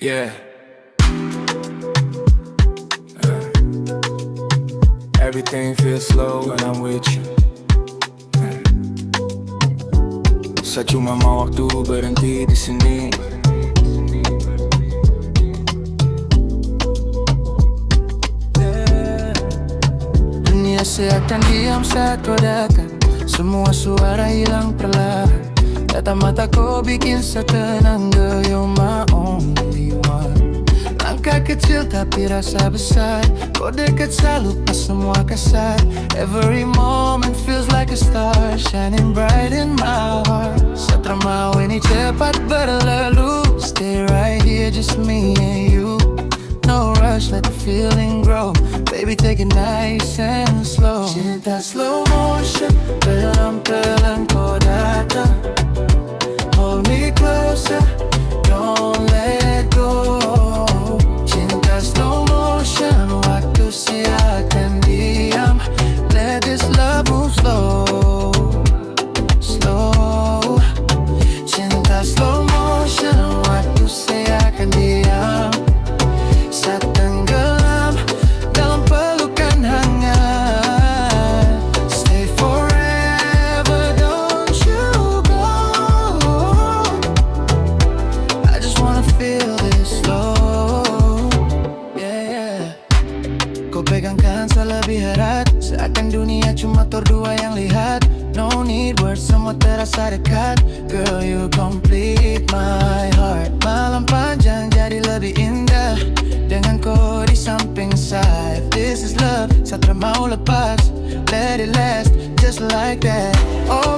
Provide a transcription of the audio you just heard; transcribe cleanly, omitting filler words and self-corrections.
Yeah. Everything feels slow when I'm with you. Saya cuma mau waktu berhenti di sini. Dunia seakan diam saat kau datang. Semua suara hilang perlahan. Tatap mataku bikin saya tenang. Girl, you're my only one. Langkah kecil tapi rasa besar. Kau dekat selalu pas semua kasar. Every moment feels like a star shining bright in my heart. Setelah mau ini cepat berlalu. Stay right here, just me and you. No rush, let the feeling grow. Baby, take it nice and slow. Cinta slow motion, pelan-pelan kau datang. Hold me closer, don't let go. Cinta slow motion, waktu seakan diam. Let this love move slow, slow. Cinta slow motion, waktu seakan diam. Saat tenggelam dalam pelukan hangat. Stay forever, don't you go. I just wanna feel this slow. Yeah, yeah. Kau pegangkan selebih erat. Seakan dunia cuma terdua yang lihat. No need words, semua terasa dekat. Girl, you complete my heart. Malam panjang jadi lebih indah dengan kau di samping saya. This is love, saya tak mau lepas. Let it last, just like that. Oh,